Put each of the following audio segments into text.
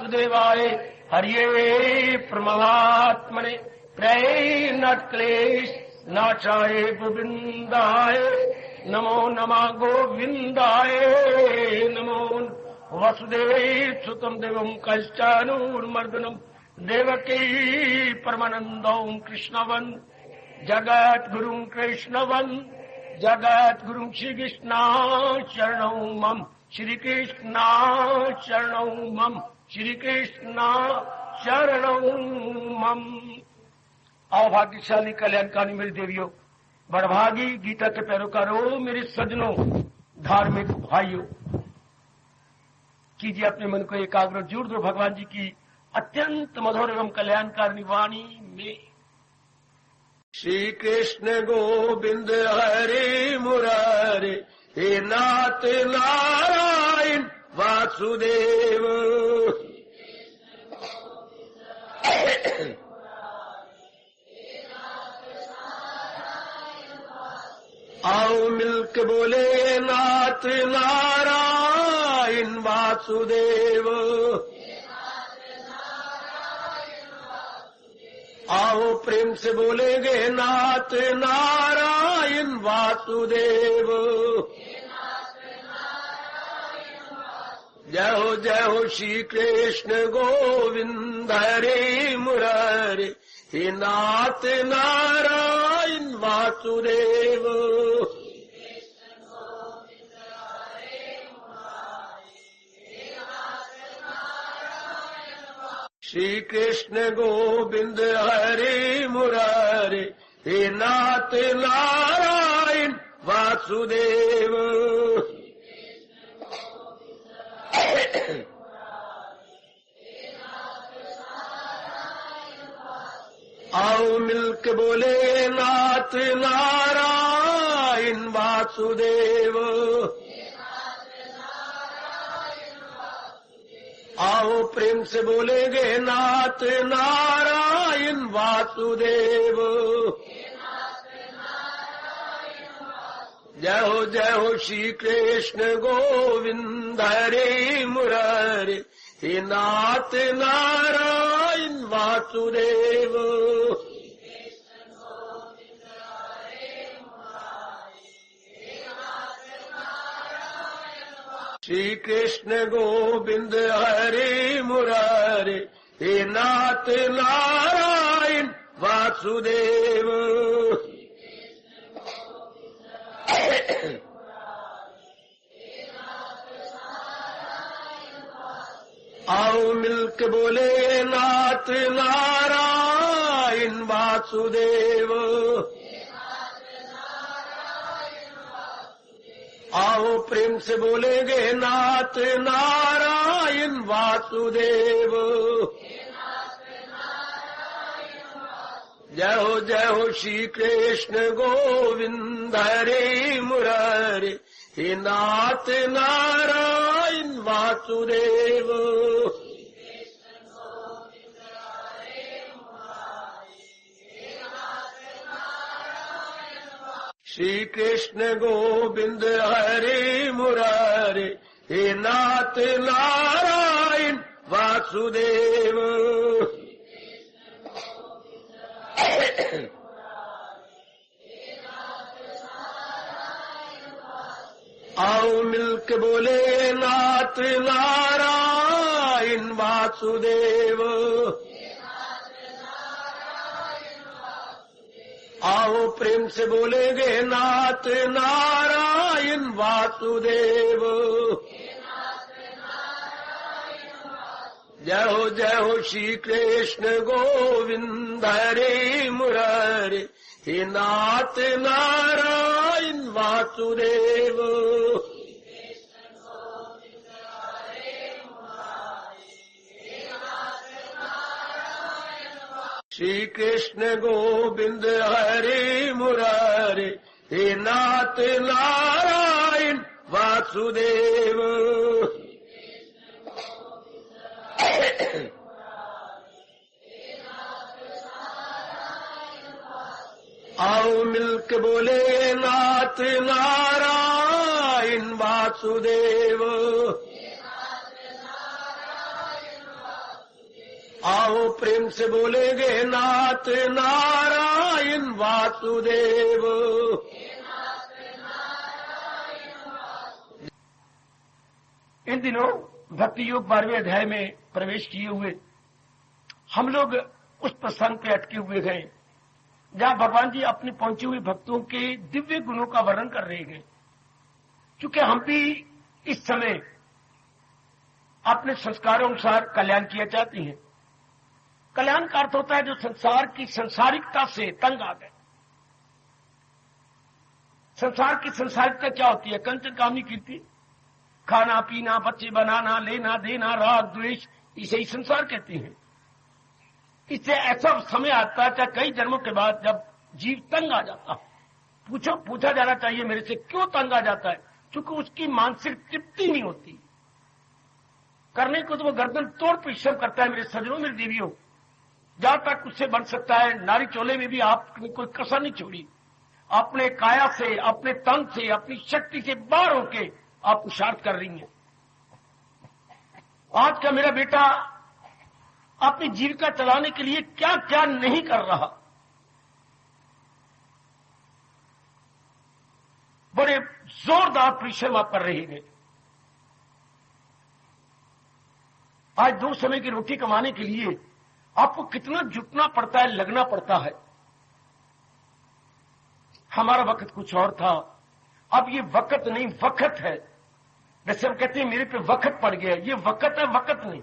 वासुदेवाय हरिये परमात्मने प्रेयनक्लेश नाचाय गोविंदाय नमो नमः गोविंदाय नमो वसुदेव सुतम देवम कष्टानुर्मर्दनम देवकी परमानंदम कृष्णवन जगत गुरु कृष्णवन जगत गुरु श्री कृष्ण शरणौ मम श्री कृष्ण शरणौ मम श्री कृष्ण शरणौ मम। आओ भाग्यशाली कल्याणकारी मेरी देवियों, बड़भागी गीता के पैरोकारों, मेरे सज्जनों, धार्मिक भाइयों, कीजिए अपने मन को एकाग्र, जोड़ दो भगवान जी की अत्यंत मधुर एवं कल्याणकारी वाणी में। श्री कृष्ण गोविंद हरे मुरारे, हे नाथ नारायण वासुदेव। आओ मिलके बोले नाथ नारायण वासुदेव। आओ प्रेम से बोलेंगे नाथ नारायण वासुदेव। जय हो श्री कृष्ण गोविंद हरे मुरारे, हे नाथ नारायण वासुदेव। श्री कृष्ण गोविंद हरे मुरारे, हे नाथ नारायण वासुदेव। आओ मिलके बोले नाथ नारायण वासुदेव। आओ प्रेम से बोलेंगे नाथ नारायण वासुदेव। जय हो श्री कृष्ण गोविंद हरे मुरारे, हे नाथ नारायण वासुदेव। श्री कृष्ण गोविंद हरे मुरारे, हे नाथ नारायण वासुदेव। आओ मिलके बोले नाथ नारायण वासुदेव। आओ प्रेम से बोलेंगे नाथ नारायण वासुदेव। जय हो श्री कृष्ण गोविंद हरे मुरारे, हे नाथ नारायण वासुदेव। श्री कृष्ण गोविंद हरे मुरारे, हे नाथ नारायण वासुदेव। आओ मिलके बोले नाथ नारायण वासुदेव। आओ प्रेम से बोलेंगे नाथ नारायण वासुदेव। जय हो श्री कृष्ण गोविंद हरे मुरारे, हे नाथ नारायण वासुदेव। श्री कृष्ण गोविंद हरे मुरारे, हे नाथ नारायण वासुदेव। आओ मिलके बोले नाथ नारायण वासुदेव। आओ प्रेम से बोलेंगे नाथ नारायण वासुदेव। इन दिनों भक्ति योग 12वें अध्याय में प्रवेश किए हुए हम लोग उस प्रसंग पे अटके हुए गए जहां भगवान जी अपने पहुंचे हुए भक्तों के दिव्य गुणों का वर्णन कर रहे हैं। क्योंकि हम भी इस समय अपने संस्कारों अनुसार कल्याण किया चाहते हैं। कल्याण का अर्थ होता है जो संसार की संसारिकता से तंग आ गए। संसार की संसारिकता क्या होती है? कंचन कामनी कीर्ति, खाना पीना, बच्चे बनाना, लेना देना, राग द्वेष, इसे ही संसार कहते हैं। इससे ऐसा समय आता है चाहे कई जन्मों के बाद जब जीव तंग आ जाता है। पूछा जाना चाहिए मेरे से क्यों तंग आ जाता है? क्योंकि उसकी मानसिक तृप्ति नहीं होती। करने को तो वो गर्दन तोड़ परिश्रम करता है। मेरे सजनों, मेरे देवियों, जहां तक उससे बन सकता है नारी चोले में भी आपने कोई कसर नहीं छोड़ी। अपने काया से, अपने तन से, अपनी शक्ति से बाहर होके आप पुरुषार्थ कर रही हैं। आज का मेरा बेटा अपनी जीविका चलाने के लिए क्या क्या नहीं कर रहा। बड़े जोरदार परिश्रम आप कर रहे हैं। आज 2 समय की रोटी कमाने के लिए आपको कितना जुटना पड़ता है, लगना पड़ता है। हमारा वक्त कुछ और था, अब ये वक्त नहीं वक्त है। जैसे हम कहते हैं मेरे पे वक्त पड़ गया, ये वक्त है, वक्त नहीं,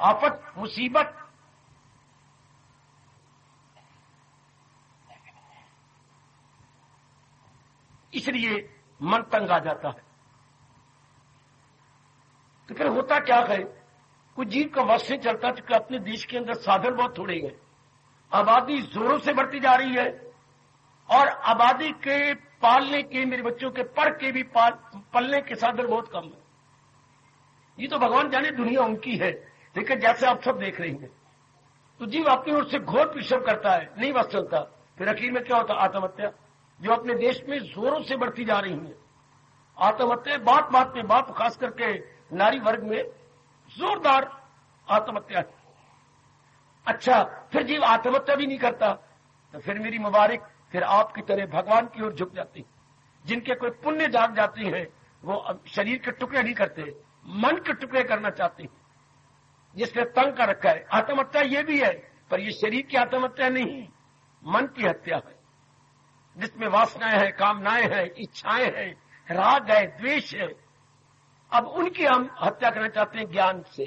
आफत, मुसीबत। इसलिए मन तंग आ जाता है। तो फिर होता क्या है? कुछ जीव का वश से चलता चुका। अपने देश के अंदर साधन बहुत थोड़े गए, आबादी जोरों से बढ़ती जा रही है और आबादी के पालने के, मेरे बच्चों के पढ़ के भी पलने के साधन बहुत कम है। ये तो भगवान जाने दुनिया उनकी है, लेकिन जैसे आप सब देख रहे हैं तो जीव अपनी ओर से घोर परिश्रम करता है, नहीं बस चलता। फिर आखिर में क्या होता? आत्महत्या, जो अपने देश में जोरों से बढ़ती जा रही है। आत्महत्या बात बात में, बात खास करके नारी वर्ग में जोरदार आत्महत्या। अच्छा, फिर जीव आत्महत्या भी नहीं करता तो फिर मेरी मुबारक, फिर आपकी तरह भगवान की ओर झुक जाती। जिनके कोई पुण्य जाग जाते हैं वो शरीर के टुकड़े नहीं करते, मन के टुकड़े करना चाहते हैं, जिसने तंग कर रखा है। आत्महत्या ये भी है, पर ये शरीर की आत्महत्या नहीं, मन की हत्या है, जिसमें वासनाएं हैं, कामनाएं हैं, इच्छाएं हैं, राग है, द्वेष है। अब उनकी हम हत्या करना चाहते हैं ज्ञान से।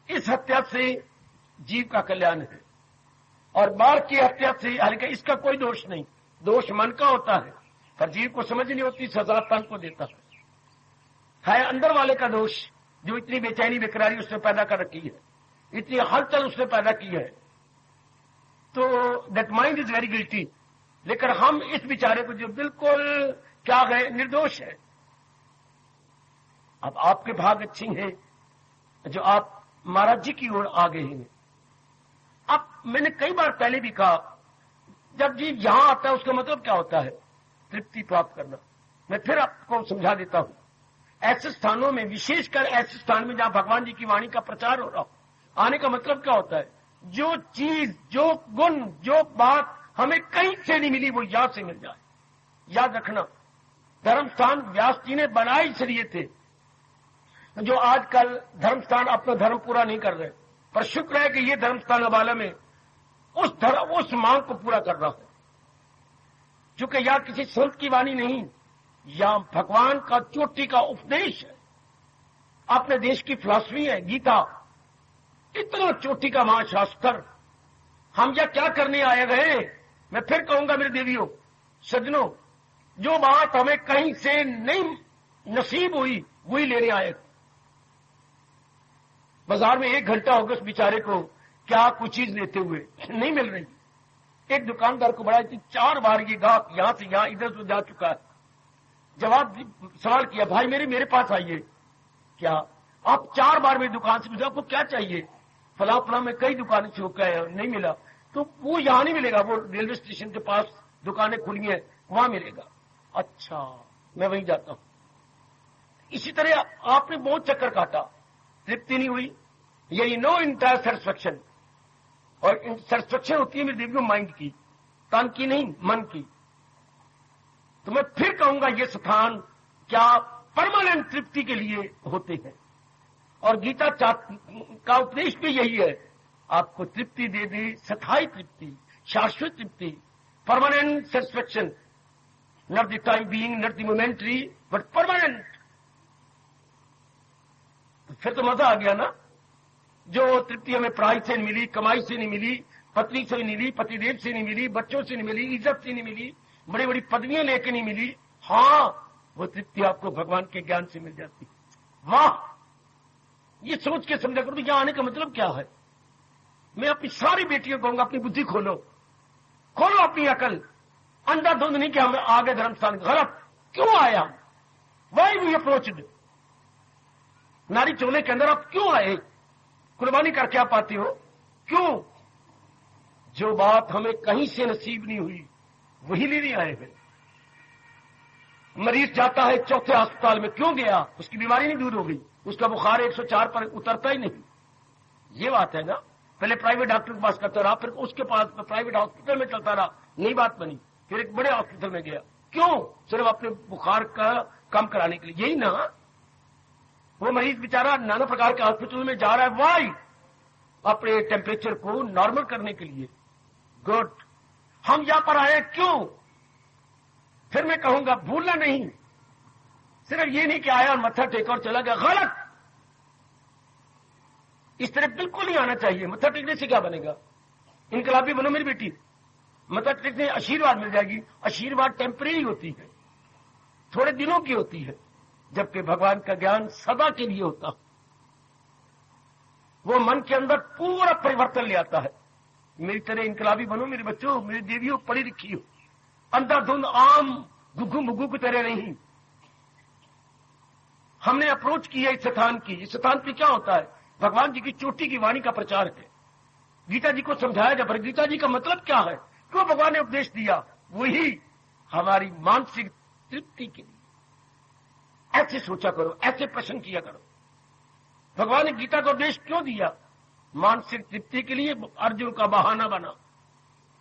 इस हत्या से जीव का कल्याण है और बाढ़ की हत्या से, हालांकि इसका कोई दोष नहीं, दोष मन का होता है, पर जीव को समझ नहीं होती, सजा तन को देता है अंदर वाले का दोष, जो इतनी बेचैनी बेकरारी उसने पैदा कर रखी है, इतनी हलचल उसने पैदा की है। तो that mind is very guilty. लेकिन हम इस बेचारे को जो बिल्कुल क्या गए, निर्दोष है। अब आपके भाग अच्छी हैं जो आप महाराज जी की ओर आ गए हैं। अब मैंने कई बार पहले भी कहा, जब जीव यहां आता है उसका मतलब क्या होता है? तृप्ति प्राप्त करना। मैं फिर आपको समझा देता हूं। ऐसे स्थानों में, विशेषकर ऐसे स्थान में जहां भगवान जी की वाणी का प्रचार हो रहा हो, आने का मतलब क्या होता है? जो चीज, जो गुण, जो बात हमें कहीं से नहीं मिली वो यहां से मिल जाए। याद रखना, धर्म स्थान व्यास जी ने बनाए इसलिए थे। जो आजकल धर्म स्थान अपना धर्म पूरा नहीं कर रहे, पर शुक्र है कि ये धर्म स्थान अबाला में उस मांग को पूरा कर रहा है। क्योंकि यहां किसी संत की वाणी नहीं, यहां भगवान का चोटी का उपदेश है। अपने देश की फिलॉसफी है गीता, इतना चोटी का महाशास्त्र। हम यह क्या करने आए गए? मैं फिर कहूंगा मेरे देवियों, सज्जनों, जो बात हमें कहीं से नहीं नसीब हुई वही लेने आए। बाजार में 1 घंटा हो गया उस बेचारे को क्या कुछ चीज लेते हुए, नहीं मिल रही। एक दुकानदार को बड़ा 4 बार ये गाहक यहां से यहां, इधर से जा चुका है। जवाब सवाल किया, भाई मेरे पास आइए। क्या आप 4 बार मेरी दुकान से पूछा आपको क्या चाहिए? फला में कई दुकानें से होकर नहीं मिला, तो वो यहां नहीं मिलेगा, वो रेलवे स्टेशन के पास दुकानें खुली हैं वहां मिलेगा। अच्छा, मैं वहीं जाता हूं। इसी तरह आपने बहुत चक्कर काटा, तृप्ति नहीं हुई, यानी नो इंटायर सेटिस्फेक्शन। और सेटिस्फेक्शन होती है मेरे देवियों माइंड की, तन की नहीं, मन की। तो मैं फिर कहूंगा ये स्थान क्या परमानेंट तृप्ति के लिए होते हैं। और गीता का उपदेश भी यही है, आपको तृप्ति दे दे, स्थायी तृप्ति, शाश्वत तृप्ति, permanent satisfaction, not the time being, not the momentary, but permanent. फिर तो मजा आ गया ना। जो तृप्ति हमें पढ़ाई से नहीं मिली, कमाई से नहीं मिली, पत्नी से नहीं मिली, पतिदेव से नहीं मिली, बच्चों से नहीं मिली, इज्जत से नहीं मिली, बड़ी बड़ी पदवियां लेके नहीं मिली, हाँ वो तृप्ति आपको भगवान के ज्ञान से मिल जाती। वाह, ये सोच के समझा करो यहां आने का मतलब क्या है। मैं अपनी सारी बेटियों को कहूंगा अपनी बुद्धि खोलो, खोलो अपनी अकल। अंधाधुंध नहीं कि हम आगे धर्मस्थान, गलत। क्यों आया, वाई वी अप्रोच्ड, नारी चोले के अंदर आप क्यों आए, कुर्बानी करके आप आते हो क्यों। जो बात हमें कहीं से नसीब नहीं हुई वही लेने आए हैं। मरीज जाता है चौथे अस्पताल में, क्यों गया, उसकी बीमारी नहीं दूर हो गई, उसका बुखार 104 पर उतरता ही नहीं। ये बात है ना। पहले प्राइवेट डॉक्टर के पास करता रहा, फिर उसके पास प्राइवेट हॉस्पिटल में चलता रहा, नई बात बनी, फिर एक बड़े हॉस्पिटल में गया, क्यों, सिर्फ अपने बुखार का कम कराने के लिए। यही ना, वो मरीज बेचारा नाना प्रकार के हॉस्पिटल में जा रहा है, वाई, अपने टेम्परेचर को नॉर्मल करने के लिए। गुड। हम यहां पर आए क्यों। फिर मैं कहूंगा भूलना नहीं, सिर्फ ये नहीं कि आया और मत्था टेका और चला गया, गलत। इस तरह बिल्कुल नहीं आना चाहिए। मत्था टेकने से क्या बनेगा, इनकलाबी बनो मेरी बेटी, मत्था टेकने से आशीर्वाद मिल जाएगी। आशीर्वाद टेम्परेरी होती है, थोड़े दिनों की होती है, जबकि भगवान का ज्ञान सदा के लिए होता। वो मन के अंदर पूरा परिवर्तन ले आता है। मेरी तरह इनकलाबी बनो मेरे बच्चों, मेरी देवियों, पढ़ी लिखी हो, अंधाधुंध आम गुग्गू मुग्गू की तरह नहीं। हमने अप्रोच की है इस स्थान की। इस स्थान पे क्या होता है, भगवान जी की चोटी की वाणी का प्रचार है। गीता जी को समझाया जा, पर गीता जी का मतलब क्या है, क्यों भगवान ने उपदेश दिया, वही हमारी मानसिक तृप्ति के लिए। ऐसे सोचा करो, ऐसे प्रश्न किया करो, भगवान ने गीता का उपदेश क्यों दिया, मानसिक तृप्ति के लिए। अर्जुन का बहाना बना,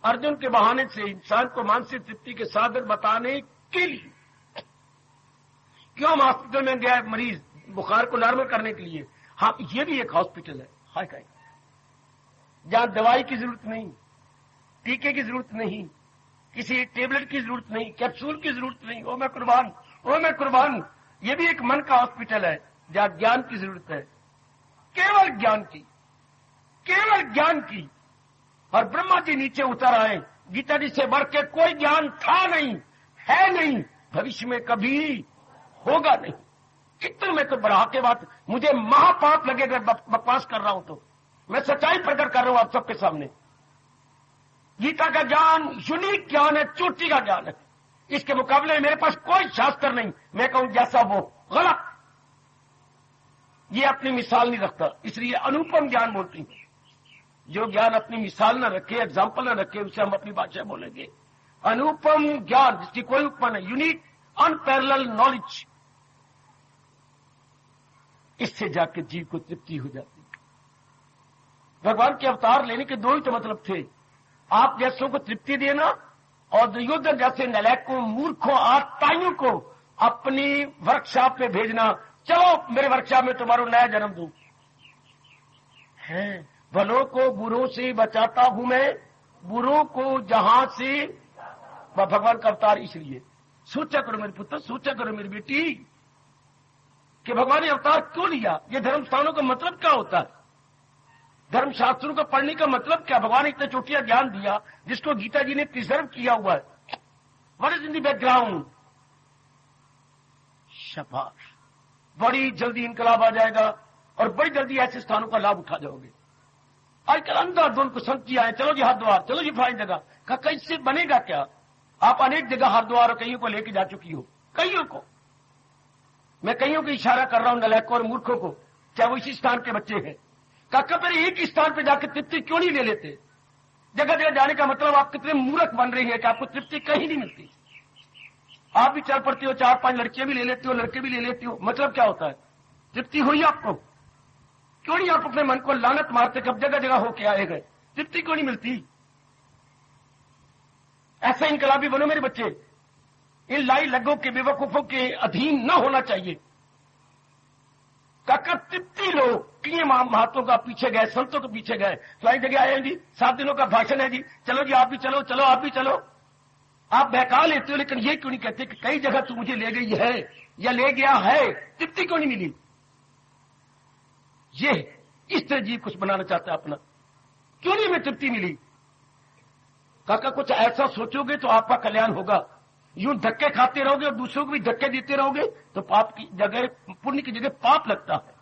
अर्जुन के बहाने से इंसान को मानसिक तृप्ति के साधन बताने के लिए। क्यों हम हॉस्पिटल में गया मरीज बुखार को नॉर्मल करने के लिए। हाँ, ये भी एक हॉस्पिटल है, हाय काय, जहां दवाई की जरूरत नहीं, टीके की जरूरत नहीं, किसी टेबलेट की जरूरत नहीं, कैप्सूल की जरूरत नहीं। ओ मैं कुर्बान, ओ मैं कुर्बान। ये भी एक मन का हॉस्पिटल है जहां ज्ञान की जरूरत है, केवल ज्ञान की, केवल ज्ञान की। और ब्रह्मा जी नीचे उतर आए, गीता जी से बढ़ के कोई ज्ञान था नहीं, है नहीं, भविष्य में कभी होगा नहीं। कितने में तो बढ़ा के बात, मुझे महापाप लगेगा बकवास कर रहा हूं, तो मैं सच्चाई प्रकट कर रहा हूं आप सबके सामने। गीता का ज्ञान यूनिक ज्ञान है, चोटी का ज्ञान है। इसके मुकाबले में मेरे पास कोई शास्त्र नहीं। मैं कहूं जैसा वो, गलत। ये अपनी मिसाल नहीं रखता, इसलिए अनुपम ज्ञान बोलती हूं। जो ज्ञान अपनी मिसाल न रखे, एग्जाम्पल न रखे, उसे हम अपनी भाषा बोलेंगे अनुपम ज्ञान, जिसकी कोई उपमा नहीं, यूनिक अनपैरेलल नॉलेज। इससे जाके जीव को तृप्ति हो जाती। भगवान के अवतार लेने के दो ही तो मतलब थे, आप जैसों को तृप्ति देना और दुर्योधन जैसे नलायकों, मूर्खों, आताइयों को अपनी वर्कशॉप में भेजना। चलो मेरे वर्कशॉप में तुम्हारा नया जन्म दूं। है, भलों को बुरों से बचाता हूं मैं, बुरों को जहां से। भगवान का अवतार इसलिए। सोचा करो मेरे पुत्र, सोचा करो मेरी बेटी, कि भगवान ने अवतार क्यों लिया। ये धर्म स्थानों का मतलब क्या होता है, धर्म शास्त्रों का पढ़ने का मतलब क्या। भगवान ने इतना चोटिया ज्ञान दिया जिसको गीता जी ने प्रिजर्व किया हुआ है। What is in the background. शाबाश, बड़ी जल्दी इनकलाब आ जाएगा और बड़ी जल्दी ऐसे स्थानों का लाभ उठा जाओगे। आजकल अंधाधुंध को संगति आए, चलो जी हरिद्वार, चलो जी फलानी जगह का, कैसे बनेगा क्या। आप अनेक जगह हरिद्वार और कईयों को लेके जा चुकी हो, कईयों को। मैं कईयों को इशारा कर रहा हूं, नलायकों और मूर्खों को, चाहे वो इसी स्थान के बच्चे हैं। काका पर एक ही स्थान पर जाकर तृप्ति क्यों नहीं ले लेते। जगह जगह जाने का मतलब आप कितने मूर्ख बन रही है कि आपको तृप्ति कहीं नहीं मिलती। आप भी चल पड़ती हो, 4-5 लड़कियां भी ले लेती हो, लड़के भी ले लेती हो, मतलब क्या होता है, तृप्ति हुई आपको। क्यों नहीं आप अपने मन को लानत मारते कब जगह जगह होके आए गए? तृप्ति क्यों नहीं मिलती? ऐसे इनकलाबी बनो मेरे बच्चे, इन लाई लगों के बेवकूफों के अधीन न होना चाहिए। काका तृप्ति लो, किए महात्मों का पीछे गए, संतों के पीछे गए, फलाई जगह आए हैं जी, 7 दिनों का भाषण है जी, चलो जी आप भी चलो, चलो आप भी चलो। आप बहका लेते हो, लेकिन ये क्यों नहीं कहते कि कई जगह तू मुझे ले गई है या ले गया है, तृप्ति क्यों नहीं मिली? ये इस तरह जीव कुछ बनाना चाहता है अपना, क्यों नहीं हमें तृप्ति मिली? काका कुछ ऐसा सोचोगे तो आपका कल्याण होगा। यूं धक्के खाते रहोगे और दूसरों को भी धक्के देते रहोगे तो पाप की जगह, पुण्य की जगह पाप लगता है।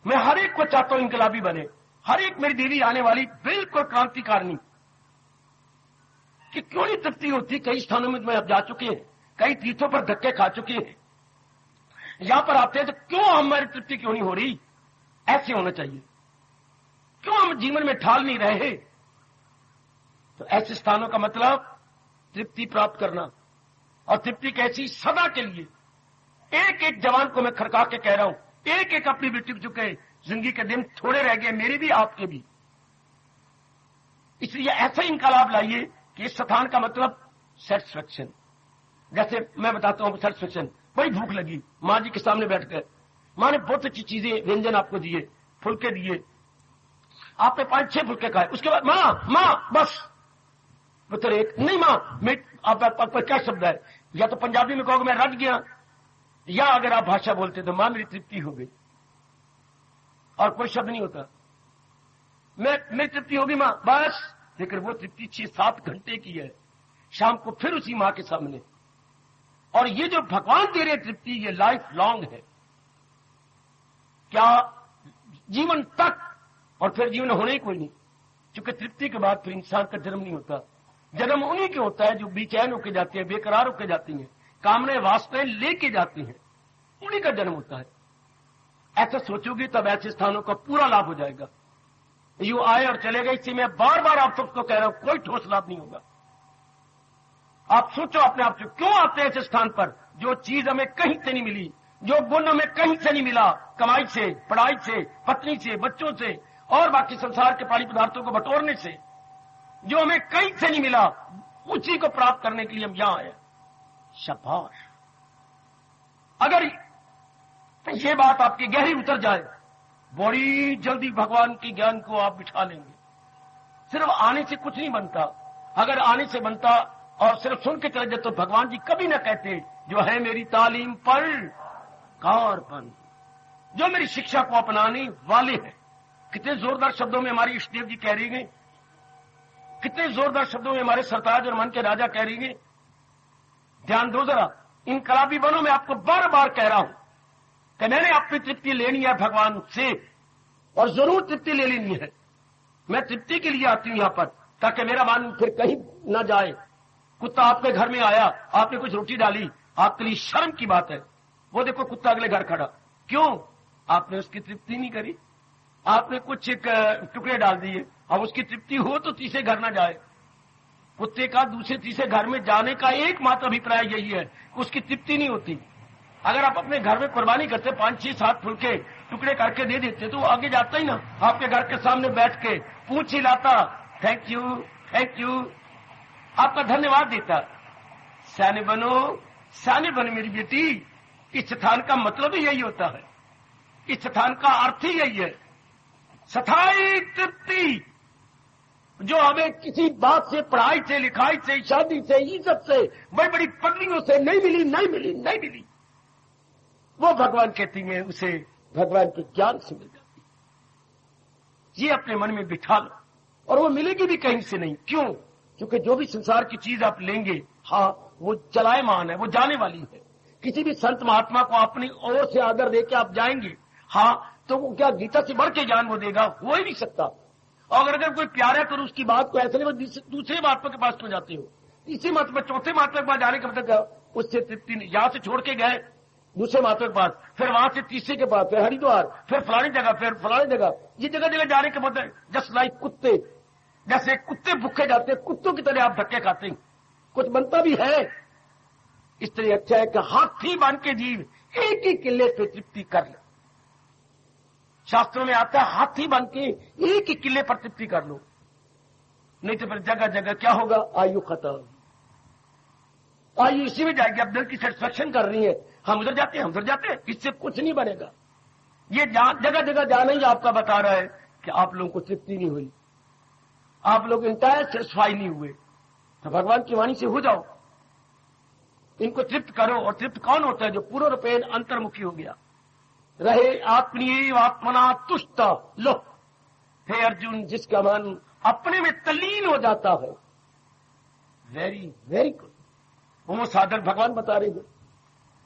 मैं हर एक को चाहता हूं इनकलाबी बने, हर एक मेरी दीदी आने वाली बिल्कुल क्रांतिकारिणी, कि क्यों नहीं तृप्ति होती? कई स्थानों में मैं अब जा चुके हैं, कई तीर्थों पर धक्के खा चुके हैं, यहां पर आते हैं तो क्यों हमारी तृप्ति क्यों नहीं हो रही? ऐसे होना चाहिए। क्यों हम जीवन में ढाल नहीं रहे? तो ऐसे स्थानों का मतलब तृप्ति प्राप्त करना, और तृप्ति कैसी? सदा के लिए। एक एक जवान को मैं खड़का के कह रहा हूं, एक एक अपनी बेटी चुके, जिंदगी के दिन थोड़े रह गए, मेरे भी आपके भी। इसलिए ऐसा इनकलाब लाइए कि इस स्थान का मतलब सेटिस्फेक्शन। जैसे मैं बताता हूं सेटिस्फेक्शन, बड़ी भूख लगी, मां जी के सामने बैठ गए, मां ने बहुत अच्छी चीजें व्यंजन आपको दिए, फुलके दिए, आपने 5-6 फुलके खाए, उसके बाद मां बस पुत्र एक नहीं, मां मैं आप पर क्या शब्द है? या तो पंजाबी में कहोगे मैं रज गया, या अगर आप भाषा बोलते तो मां मेरी तृप्ति हो गई, और कोई शब्द नहीं होता। मेरी तृप्ति होगी मां, बस। लेकिन वो तृप्ति 6-7 घंटे की है, शाम को फिर उसी मां के सामने। और ये जो भगवान दे रहे तृप्ति, ये लाइफ लॉन्ग है, क्या जीवन तक, और फिर जीवन होने ही कोई नहीं, क्योंकि तृप्ति के बाद फिर इंसान का जन्म नहीं होता। जन्म उन्हीं के होता है जो बेचैन होके जाते हैं, बेकरार होके जाती हैं, कामने वासनाएं लेके जाती हैं, उन्हीं का जन्म होता है। ऐसा सोचोगे तब ऐसे स्थानों का पूरा लाभ हो जाएगा। यूं आए और चले गए, इसी में बार बार आप सबको कह रहा हूं, कोई ठोस लाभ नहीं होगा। आप सोचो अपने आप से, क्यों आते हैं ऐसे स्थान पर? जो चीज हमें कहीं से नहीं मिली, जो गुण हमें कहीं से नहीं मिला, कमाई से, पढ़ाई से, पत्नी से, बच्चों से और बाकी संसार के पानी पदार्थों को बटोरने से, जो हमें कहीं से नहीं मिला, उसी को प्राप्त करने के लिए हम यहां आए। शाबाश। अगर ये बात आपकी गहरी उतर जाए, बड़ी जल्दी भगवान के ज्ञान को आप बिठा लेंगे। सिर्फ आने से कुछ नहीं बनता, अगर आने से बनता और सिर्फ सुन के चले जाते तो भगवान जी कभी ना कहते, जो है मेरी तालीम पर कारबंद, जो मेरी शिक्षा को अपनाने वाले हैं। कितने जोरदार शब्दों में हमारी इष्टदेव जी कह रही गई, कितने जोरदार शब्दों में हमारे सरताज और मन के राजा कह रही गए। ध्यान दो जरा, इनकलाबी बनो, मैं आपको बार बार कह रहा हूं कि मैंने अपनी तृप्ति लेनी है भगवान से, और जरूर तृप्ति ले लेनी है। मैं तृप्ति के लिए आती हूं यहां पर, ताकि मेरा मन फिर कहीं न जाए। कुत्ता आपके घर में आया, आपने कुछ रोटी डाली, आपके लिए शर्म की बात है, वो देखो कुत्ता अगले घर खड़ा, क्यों? आपने उसकी तृप्ति नहीं करी, आपने कुछ टुकड़े डाल दिए। अब उसकी तृप्ति हो तो तीसरे घर न जाए। कुत्ते का दूसरे तीसरे घर में जाने का एकमात्र अभिप्राय यही है, उसकी तृप्ति नहीं होती। अगर आप अपने घर में कुर्बानी करते, 5-6-7 फुलके टुकड़े करके दे देते, तो वो आगे जाता ही ना, आपके घर के सामने बैठ के पूछ हिलाता, थैंक यू थैंक यू, आपका धन्यवाद देता। सैन्य बनो मेरी बेटी। इस स्थान का मतलब ही यही होता है, इस स्थान का अर्थ ही यही है, स्थायी तृप्ति, जो हमें किसी बात से, पढ़ाई से, लिखाई से, शादी से, इज्जत से, बड़ी बड़ी पगड़ियों से नहीं मिली। वो भगवान कहती है, उसे भगवान के ज्ञान से मिल जाती। ये अपने मन में बिठा लो, और वो मिलेगी भी कहीं से नहीं। क्यों? क्योंकि जो भी संसार की चीज आप लेंगे, हाँ वो चलायमान है, वो जाने वाली है। किसी भी संत महात्मा को अपनी ओर से आदर देके आप जाएंगे, हाँ तो वो क्या गीता से बढ़ के ज्ञान वो देगा? हो ही नहीं सकता। और अगर कोई प्यारा करो उसकी बात को, ऐसे नहीं दूसरे महात्मा के पास क्यों जाते हो? इसी महात्मा, चौथे महात्मा के पास जाने का मतलब उससे तृप्ति नहीं। यहां से छोड़ के गए दूसरे महात्मा के पास, फिर वहां से तीसरे के पास, फिर हरिद्वार, फिर फलानी जगह, फिर फलानी जगह, ये जगह जगह जाने के मतलब जस्ट लाइक कुत्ते, जैसे कुत्ते भूखे जाते हैं, कुत्तों की तरह आप धक्के खाते हैं, कुछ बनता भी है। इस तरह अच्छा है कि हाथी बन के जीव एक ही किले पे तृप्ति कर लो। शास्त्रों में आता है हाथी बन के एक ही किले पर तृप्ति कर लो, नहीं तो फिर जगह जगह क्या होगा, आयु खत्म, आयु इसी में जाएगी। अब दिल की सेटिस्फेक्शन कर रही है, हम उधर जाते हैं, हम उधर जाते हैं, इससे कुछ नहीं बनेगा। ये जगह जगह जाना ही आपका बता रहा है कि आप लोगों को तृप्ति नहीं हुई, आप लोग इंटायर सेटिस्फाई नहीं हुए। तो भगवान की वाणी से हो जाओ, इनको तृप्त करो। और तृप्त कौन होता है? जो पूर्ण रूपेण अंतर्मुखी हो गया, रहे आत्मनीय आत्मना तुष्ट। लो हे अर्जुन, जिसका मन अपने में तल्लीन हो जाता है, वेरी वेरी गुड, वो साधन भगवान बता रहे हैं।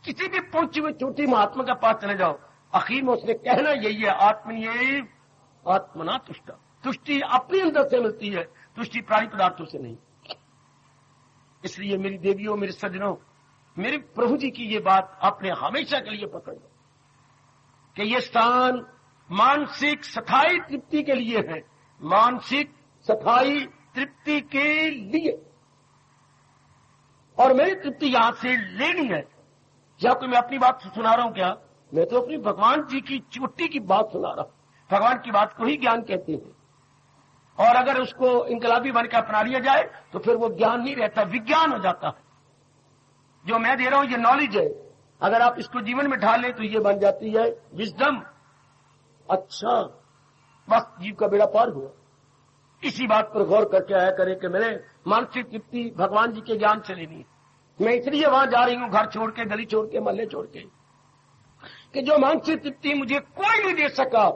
किसी भी पहुंची हुई चोटी महात्मा के पास चले जाओ, आखिर में उसने कहना यही है, आत्मनीय आत्मना तुष्ट। तुष्टि अपने अंदर से मिलती है, तुष्टि प्राणी पदार्थों से नहीं। इसलिए मेरी देवियों, मेरे सज्जनों, मेरे प्रभु जी की ये बात आपने हमेशा के लिए पकड़ लो कि ये स्थान मानसिक स्थायी तृप्ति के लिए है, मानसिक स्थायी तृप्ति के लिए। और मेरी तृप्ति यहां से लेनी है। या कोई मैं अपनी बात सुना रहा हूं क्या? मैं तो अपनी भगवान जी की चोटी की बात सुना रहा हूं। भगवान की बात को ही ज्ञान कहते हैं, और अगर उसको इनकलाबी बनकर अपना लिया जाए तो फिर वो ज्ञान नहीं रहता, विज्ञान हो जाता है। जो मैं दे रहा हूं ये नॉलेज है, अगर आप इसको जीवन में ढाल लें तो ये बन जाती है विजडम। अच्छा, बस जीव का बेड़ा पार हुआ। इसी बात पर गौर करके आया करें कि मैंने मानसिक तृप्ति भगवान जी के ज्ञान से लेनी है। मैं इसलिए वहां जा रही हूं, घर छोड़ के, गली छोड़ के, मोहल्ले छोड़ के, कि जो मानसिक तृप्ति मुझे कोई नहीं दे सका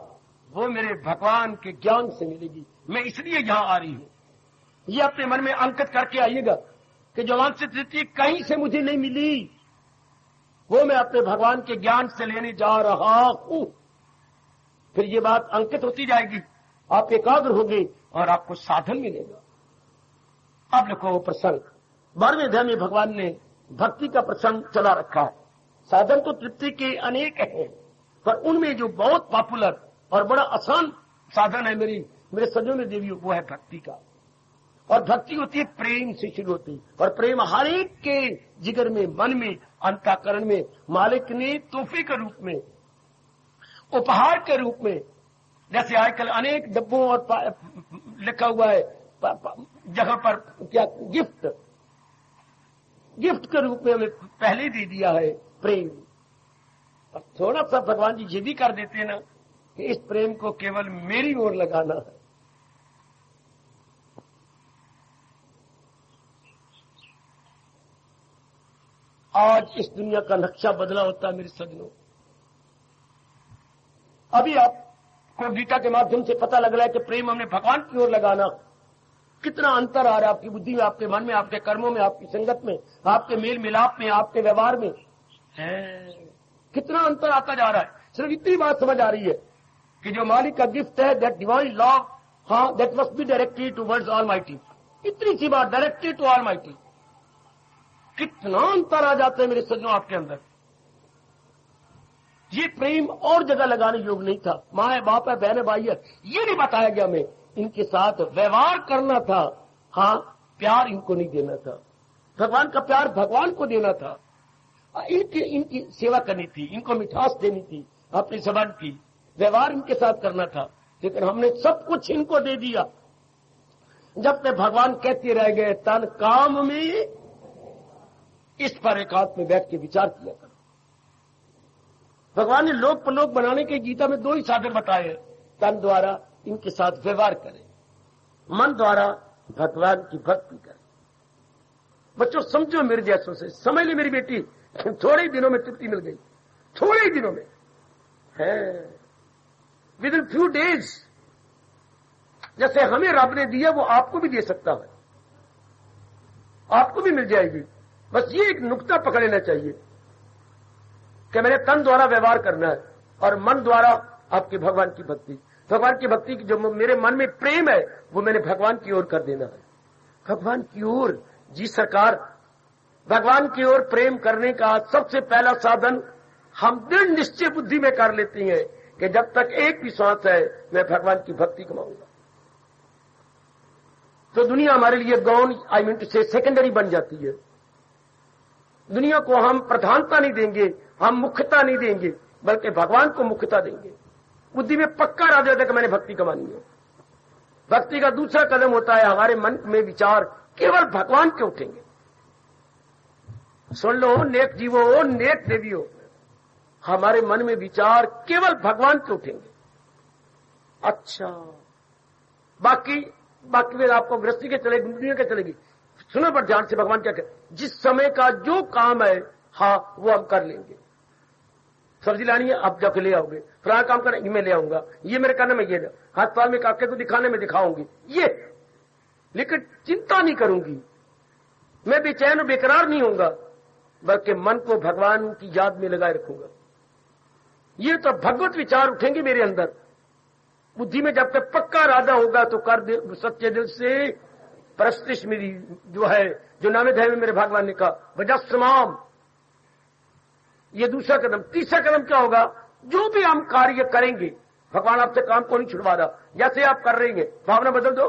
वो मेरे भगवान के ज्ञान से मिलेगी। मैं इसलिए यहां आ रही हूं। ये अपने मन में अंकित करके आइएगा कि जो मानसिक तृप्ति कहीं से मुझे नहीं मिली, वो मैं अपने भगवान के ज्ञान से लेने जा रहा हूं। फिर ये बात अंकित होती जाएगी, आप एकाग्र होंगे और आपको साधन मिलेगा। अब देखो वो प्रसंग 12वें अध्याय में भगवान ने भक्ति का प्रसंग चला रखा है। साधन तो तृप्ति के अनेक हैं, पर उनमें जो बहुत पॉपुलर और बड़ा आसान साधन है मेरे सज्जनों देवियों, वो है भक्ति का। और भक्ति होती है प्रेम से शुरू होती है, और प्रेम हर एक के जिगर में, मन में, अंतःकरण में मालिक ने तोहफे के रूप में, उपहार के रूप में, जैसे आजकल अनेक डब्बों और लिखा हुआ है जगह पर क्या, गिफ्ट के रूप में हमें पहले दे दिया है प्रेम। अब थोड़ा सा भगवान जी ये भी कर देते हैं ना कि इस प्रेम को केवल मेरी ओर लगाना है। आज इस दुनिया का नक्शा बदला होता है मेरे सज्जनों। अभी आपको गीता के माध्यम से पता लग रहा है कि प्रेम हमने भगवान की ओर लगाना, कितना अंतर आ रहा है आपकी बुद्धि में, आपके मन में, आपके कर्मों में, आपकी संगत में, आपके मेल मिलाप में, आपके व्यवहार में है, कितना अंतर आता जा रहा है। सिर्फ इतनी बात समझ आ रही है कि जो मालिक का गिफ्ट है, दैट डिवाइन लव, हाँ, that must be directed towards almighty. इतनी सी बात, डायरेक्टेड टू ऑलमाइटी। कितना अंतर आ जाता है मेरे सज्जनों आपके अंदर। ये प्रेम और जगह लगाने योग्य नहीं था। माँ है, बाप है, बहन है, भाई है, ये नहीं बताया गया हमें। इनके साथ व्यवहार करना था, हाँ, प्यार इनको नहीं देना था। भगवान का प्यार भगवान को देना था, इनकी सेवा करनी थी, इनको मिठास देनी थी, अपनी जबान की व्यवहार इनके साथ करना था। लेकिन हमने सब कुछ इनको दे दिया। जब तक भगवान कहते रह गए तन काम में, इस पर एकांत में बैठ के विचार किया करो। भगवान ने लोक परलोक बनाने के गीता में 2 ही साधन बताए, तन द्वारा इनके साथ व्यवहार करें, मन द्वारा भगवान की भक्ति करें। बच्चों समझो, मेरे जैसों से समझ ली मेरी बेटी, थोड़े ही दिनों में तृप्ति मिल गई, थोड़े ही दिनों में है, विद इन फ्यू डेज। जैसे हमें रब ने दिया वो आपको भी दे सकता है, आपको भी मिल जाएगी। बस ये एक नुक्ता पकड़ लेना चाहिए कि मैंने तन द्वारा व्यवहार करना है और मन द्वारा आपके भगवान की भक्ति। भगवान की भक्ति की जो मेरे मन में प्रेम है वो मैंने भगवान की ओर कर देना है। भगवान की ओर, जी सरकार, भगवान की ओर प्रेम करने का सबसे पहला साधन हम दृढ़ निश्चय बुद्धि में कर लेते हैं कि जब तक एक भी सांस है मैं भगवान की भक्ति कमाऊंगा। तो दुनिया हमारे लिए गौण, आई मीन टू से सेकेंडरी बन जाती है। दुनिया को हम प्रधानता नहीं देंगे, हम मुख्यता नहीं देंगे, बल्कि भगवान को मुख्यता देंगे। बुद्धि में पक्का इरादा होता है कि मैंने भक्ति कमानी है। भक्ति का दूसरा कदम होता है हमारे मन में विचार केवल भगवान के उठेंगे। सुन लो नेक जीवो, नेक देवियों, हमारे मन में विचार केवल भगवान के उठेंगे। अच्छा, बाकी फिर आपको गृहस्थी के चलेगी, दुनिया के चलेगी। सुनो पर ध्यान से, भगवान क्या कहते, जिस समय का जो काम है हाँ वो हम कर लेंगे। सब्जी लानी है, आप जाके ले आओगे। फलाना काम करना, मैं ले आऊंगा। ये मेरे करने में, ये हाथ पाल में काके को दिखाने में दिखाऊंगी ये, लेकिन चिंता नहीं करूंगी, मैं बेचैन और बेकरार नहीं होऊंगा, बल्कि मन को भगवान की याद में लगाए रखूंगा। ये तो भगवत विचार उठेंगे मेरे अंदर। बुद्धि में जब तक पक्का इरादा होगा तो कर सच्चे दिल से परस्तिश मेरी जो है, जो नामे धैर्य में मेरे भगवान ने कहा वजस्माम, ये दूसरा कदम। तीसरा कदम क्या होगा, जो भी हम कार्य करेंगे, भगवान आपसे काम को नहीं छुड़वा रहा, जैसे आप कर रहे हैं भावना बदल दो,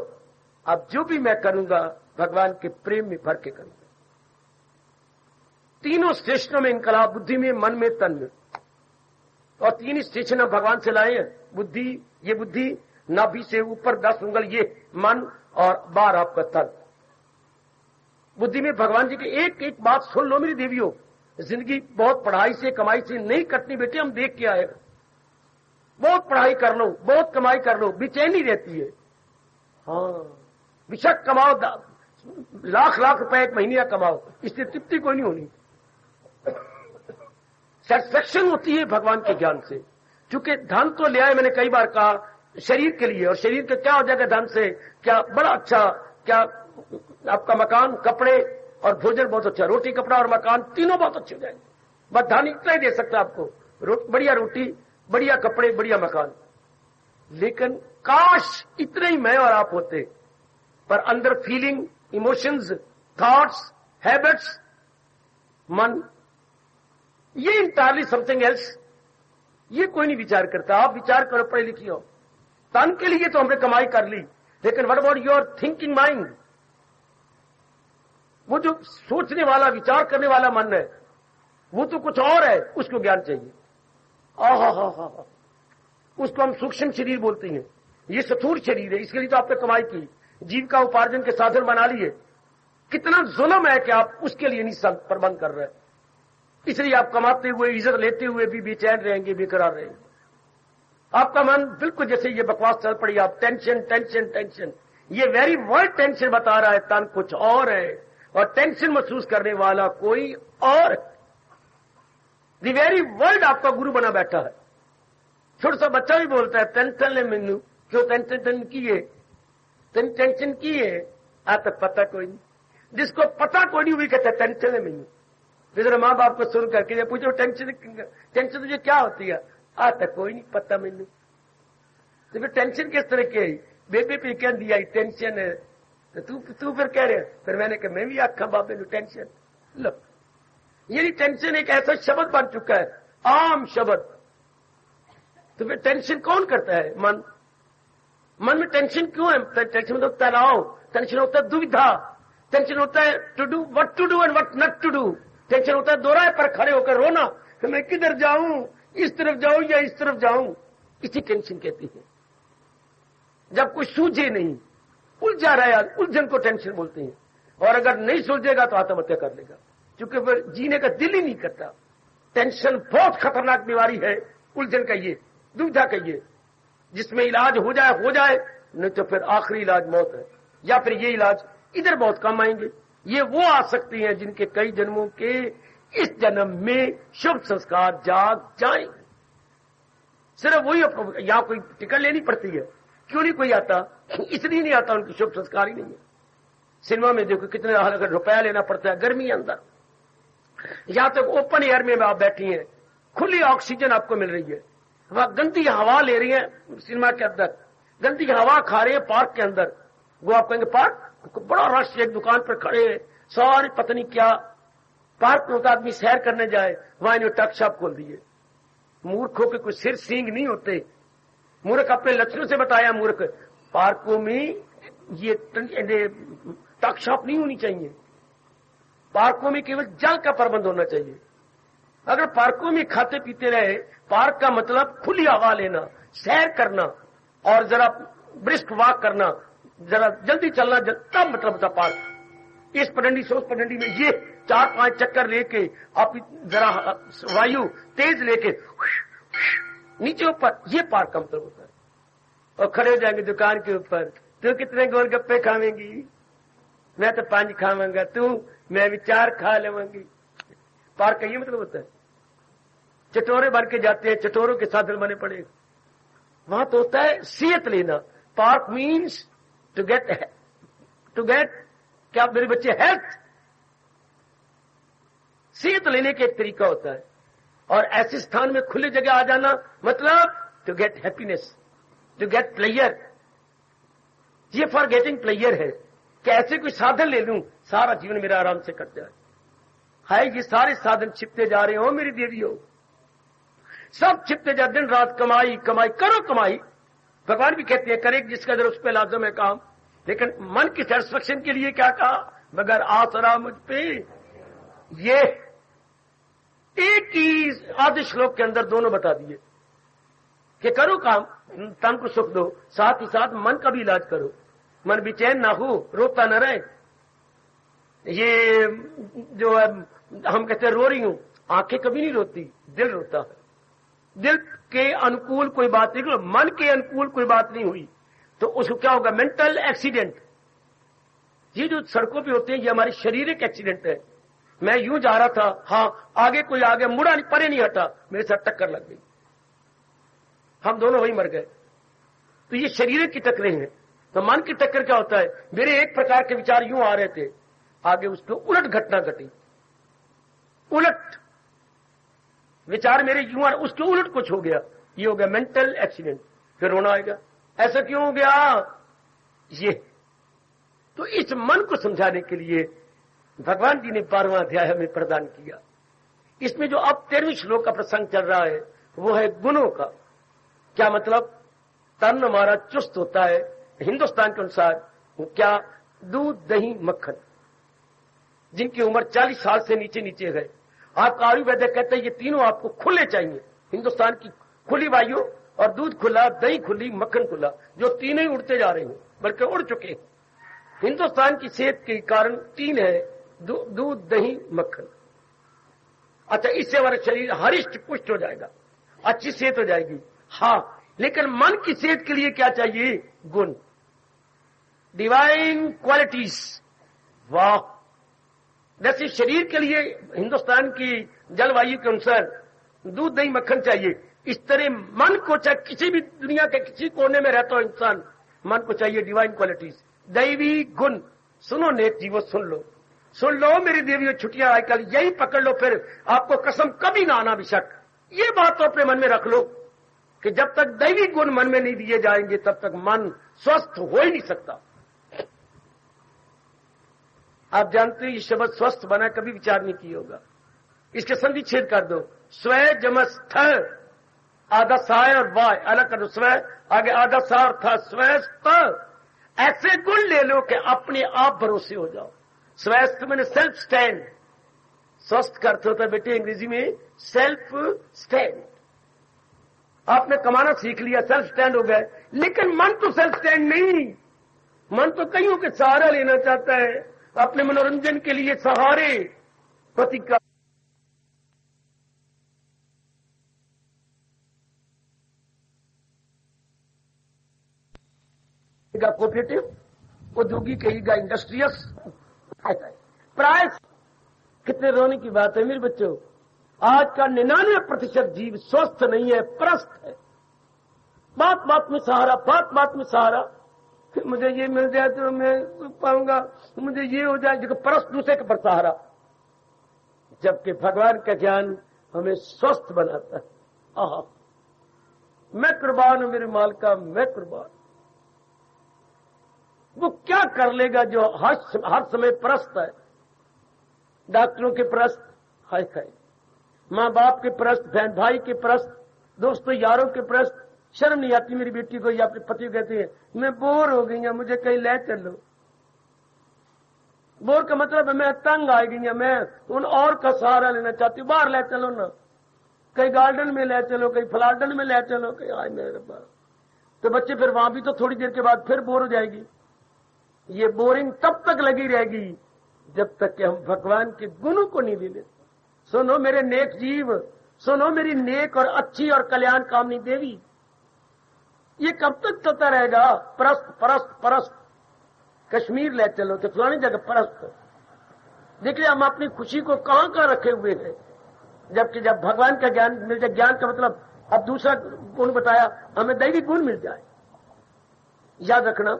अब जो भी मैं करूंगा भगवान के प्रेम में भर के करूंगा। तीनों स्टेशनों में इनकलाब, बुद्धि में, मन में, तन में, और तीन स्टेशन हम भगवान से लाए हैं। बुद्धि, ये बुद्धि नाभि से ऊपर 10 उंगल ये मन, और 12 आपका तन। बुद्धि में भगवान जी की एक एक बात सुन लो मेरी देवियों, जिंदगी बहुत पढ़ाई से कमाई से नहीं कटनी बेटे, हम देख के आए। बहुत पढ़ाई कर लो, बहुत कमाई कर लो, बेचैनी रहती है। हाँ, बेशक कमाओ, लाख लाख रुपए एक महीने का कमाओ, इससे तृप्ति कोई नहीं होनी। सेटिस्फैक्शन होती है भगवान के ज्ञान से, क्योंकि धन तो ले आए, मैंने कई बार कहा, शरीर के लिए, और शरीर के क्या हो जाएगा धन से, क्या बड़ा अच्छा, क्या आपका मकान, कपड़े और भोजन बहुत अच्छा, रोटी कपड़ा और मकान तीनों बहुत अच्छे हो जाएंगे। बस धन इतना ही दे सकता है आपको, बढ़िया रोटी, बढ़िया कपड़े, बढ़िया मकान। लेकिन काश इतने ही मैं और आप होते, पर अंदर फीलिंग, इमोशंस, थॉट्स, हैबिट्स, मन, ये इंटायरली समथिंग एल्स। ये कोई नहीं विचार करता। आप विचार करो, पढ़े लिखी हो, तन के लिए तो हमने कमाई कर ली, लेकिन what about your thinking mind, वो जो सोचने वाला, विचार करने वाला मन है, वो तो कुछ और है, उसको ज्ञान चाहिए। आहा, उसको हम सूक्ष्म शरीर बोलते हैं, ये स्थूल शरीर है। इसके लिए तो आपने कमाई की, जीविका उपार्जन के साधन बना लिए। कितना जुल्म है कि आप उसके लिए नहीं प्रबंध कर रहे, इसलिए आप कमाते हुए, इज्जत लेते हुए भी बेचैन रहेंगे, बेकरार रहेंगे। आपका मन बिल्कुल जैसे ये बकवास चल पड़ी, आप टेंशन टेंशन टेंशन, ये वेरी वर्ड टेंशन बता रहा है, तन कुछ और है और टेंशन महसूस करने वाला कोई और। द वेरी वर्ड आपका गुरु बना बैठा है। छोटा सा बच्चा भी बोलता है टेंशन ले मैनू, क्यों टेंशन की है, टेंशन की है, आता पता कोई नहीं। जिसको पता कोई नहीं, वही कहता है टेंशन है मैनू। फिर माँ बाप को सुन करके पूछो टेंशन तुझे क्या होती है, आता कोई नहीं पता मैनू। तो फिर टेंशन किस तरह की है, बेबे पे क्या दिया टेंशन है, तो तू फिर कह रहे, फिर मैंने कहा मैं भी आखा बाबे नु टेंशन। लो, ये टेंशन एक ऐसा शब्द बन चुका है, आम शब्द। तो फिर टेंशन कौन करता है? मन। मन में टेंशन क्यों है? टेंशन होता है तनाव, टेंशन होता है दुविधा, टेंशन होता है to do what to do and what not to do, tension होता है दोराहे पर खड़े होकर रोना कि मैं किधर जाऊं, इस तरफ जाऊं या इस तरफ जाऊं। इसी टेंशन कहती है। जब कुछ सूझे नहीं, उलझा रहा है, उलझन को टेंशन बोलते हैं। और अगर नहीं सुलझेगा तो आत्महत्या कर लेगा, क्योंकि फिर जीने का दिल ही नहीं करता। टेंशन बहुत खतरनाक बीमारी है, उलझन का ये, दुविधा का ये, जिसमें इलाज हो जाए, नहीं तो फिर आखिरी इलाज मौत है। या फिर ये इलाज इधर बहुत कम आएंगे। ये वो आ सकती हैं जिनके कई जन्मों के इस जन्म में शुभ संस्कार जाग जाएंगे। सिर्फ वही, यहां कोई टिकट लेनी पड़ती है। क्यों नहीं कोई आता? इसलिए नहीं आता, उनकी शुभ संस्कार ही नहीं है। सिनेमा में देखो कितने अगर रुपया लेना पड़ता है, गर्मी अंदर। यहां तक ओपन एयर में आप बैठी हैं, खुली ऑक्सीजन आपको मिल रही है, वहां गंदी हवा ले रही है सिनेमा के अंदर, गंदी हवा खा रहे हैं पार्क के अंदर। वो आप कहेंगे पार्क, बड़ा रश, एक दुकान पर खड़े हैं सारी पत्नी क्या, पार्क में होता आदमी सैर करने जाए, वहां इन्होंने टक शॉप खोल दिए। मूर्खों के कुछ सिर सींग नहीं होते। मूर्ख अपने लक्षणों से बताया, मूर्ख पार्कों में ये टक शॉप नहीं होनी चाहिए। पार्कों में केवल जल का प्रबंध होना चाहिए। अगर पार्कों में खाते पीते रहे, पार्क का मतलब खुली हवा लेना, सैर करना और जरा ब्रिस्क वॉक करना, जरा जल्दी चलना, तब मतलब था पार्क। इस पगडंडी से उस पगडंडी में ये 4-5 चक्कर लेके आप जरा वायु तेज लेके नीचे ऊपर, ये पार्क का मतलब होता है। और खड़े हो जाएंगे दुकान के ऊपर, तू कितने गोलगप्पे खावेंगी? मैं तो 5 खाऊंगा, तू? मैं भी 4 खा लेवांगी। पार्क का ये मतलब होता है। चटोरे भर के जाते हैं, चटोरों के साधन बने पड़े। वहां तो होता है सेहत लेना। पार्क मीन्स टू गेट क्या मेरे बच्चे, हेल्थ, सेहत लेने का एक तरीका होता है। और ऐसे स्थान में खुले जगह आ जाना मतलब to get happiness, to get player. ये फॉर गेटिंग प्लेयर है कि ऐसे कोई साधन ले लूं, सारा जीवन मेरा आराम से कट जाए। हाय, ये सारे साधन छिपते जा रहे हो मेरी देवियों, सब छिपते जा। दिन रात कमाई कमाई करो, कमाई। भगवान भी कहते हैं करे जिसका जरूर उस पर लाजम है काम। लेकिन मन की सेटिस्फेक्शन के लिए क्या कहा? मगर आसरा मुझ पे। ये एक ही आधे श्लोक के अंदर दोनों बता दिए कि करो काम, तन को सुख दो, साथ ही साथ मन का भी इलाज करो। मन बेचैन ना हो, रोता न रहे। ये जो है हम कहते हैं रो रही हूं, आंखें कभी नहीं रोती, दिल रोता है। दिल के अनुकूल कोई बात नहीं, मन के अनुकूल कोई बात नहीं हुई तो उसको क्या होगा? Mental accident. ये जो सड़कों पे होते हैं ये हमारी शारीरिक एक्सीडेंट है। मैं यूं जा रहा था, हाँ आगे कोई आ गया, मुड़ा नहीं, परे नहीं हटा, मेरे साथ टक्कर लग गई, हम दोनों वही मर गए। तो ये शारीरिक की टक्करें हैं। तो मन की टक्कर क्या होता है? मेरे एक प्रकार के विचार यूं आ रहे थे, आगे उसको उलट घटना घटी, उलट विचार मेरे यूं आ, उसके उलट कुछ हो गया, ये हो गया मेंटल एक्सीडेंट। फिर रोना आएगा, ऐसा क्यों हो गया? ये तो इस मन को समझाने के लिए भगवान जी ने 12वां अध्याय हमें प्रदान किया। इसमें जो अब 13वें श्लोक का प्रसंग चल रहा है वो है गुणों का। क्या मतलब? तन हमारा चुस्त होता है हिंदुस्तान के अनुसार, क्या? दूध, दही, मक्खन। जिनकी उम्र 40 साल से नीचे नीचे है, आपका आयुर्वेद कहते हैं ये तीनों आपको खुले चाहिए। हिंदुस्तान की खुली वायु और दूध खुला, दही खुली, मक्खन खुला, जो तीनों ही उड़ते जा रहे हैं, बल्कि उड़ चुके। हिंदुस्तान की सेहत के कारण 3 है, दूध, दही, मक्खन। अच्छा, इससे हमारा शरीर हरिष्ट पुष्ट हो जाएगा, अच्छी सेहत हो जाएगी। हाँ, लेकिन मन की सेहत के लिए क्या चाहिए? गुण, डिवाइन क्वालिटीज। वाह! जैसे शरीर के लिए हिंदुस्तान की जलवायु के अनुसार दूध, दही, मक्खन चाहिए, इस तरह मन को, चाहे किसी भी दुनिया के किसी कोने में रहता हो इंसान, मन को चाहिए डिवाइन क्वालिटीज, दैवी गुण। सुनो नेक जीवो, सुन लो मेरी देवियों, छुट्टियां आजकल यही पकड़ लो, फिर आपको कसम कभी ना आना बेशक। ये बात तो अपने मन में रख लो कि जब तक दैवी गुण मन में नहीं दिए जाएंगे तब तक मन स्वस्थ हो ही नहीं सकता। आप जानते हो ये शब्द स्वस्थ बना कभी विचार नहीं किया होगा। इसके संधि छेद कर दो, स्व जमस्थ, आधा साय और वाय अलग कर दो, स्व आगे आधा सा और था, स्वस्थ। ऐसे गुण ले लो कि अपने आप भरोसे हो जाओ। स्वस्थ मैंने सेल्फ स्टैंड, स्वस्थ का अर्थ होता है बेटे अंग्रेजी में सेल्फ स्टैंड। आपने कमाना सीख लिया, सेल्फ स्टैंड हो गए, लेकिन मन तो सेल्फ स्टैंड नहीं। मन तो कईयों के सहारा लेना चाहता है, अपने मनोरंजन के लिए सहारे पति का कोऑपरेटिव, औद्योगिक कहेगा, इंडस्ट्रियस। प्राय कितने रोने की बात है मेरे बच्चों, आज का 99% जीव स्वस्थ नहीं है, प्रस्त है। बात बात में सहारा, बात बात में सहारा, मुझे ये मिल जाए तो मैं पाऊंगा, मुझे ये हो जाए, जो परस्त दूसरे के पर सहारा। जबकि भगवान का ज्ञान हमें स्वस्थ बनाता है। आहा, मैं कुर्बान हूं मेरे माल का, मैं कुर्बान। वो क्या कर लेगा जो हर समय प्रस्त है? डॉक्टरों के प्रस्त, हाय खाए, माँ बाप के प्रस्त, बहन भाई के प्रस्त, दोस्तों यारों के प्रस्त। शर्म नहीं आती मेरी बेटी को या अपने पति को कहती है मैं बोर हो गई हूं, मुझे कहीं ले चलो। बोर का मतलब है मैं तंग आ गई, मैं उन और का सहारा लेना चाहती हूँ। बाहर ले चलो ना, कहीं गार्डन में ले चलो, कहीं फ्लार्डन में ले चलो, कहीं आए मेरे पास। तो बच्चे फिर वहां भी तो थोड़ी देर के बाद फिर बोर हो जाएगी। ये बोरिंग तब तक लगी रहेगी जब तक कि हम भगवान के गुणों को नहीं ले लेते। सुनो मेरे नेक जीव, सुनो मेरी नेक और अच्छी और कल्याण कामनी देवी, ये कब तक चलता रहेगा? परस्त परस्त परस्त। कश्मीर ले चलो तो फलानी जगह परस्त। देखिए हम अपनी खुशी को कहां रखे हुए हैं, जबकि जब भगवान का ज्ञान मिल जाए, ज्ञान का मतलब अब दूसरा गुण बताया, हमें दैविक गुण मिल जाए। याद रखना,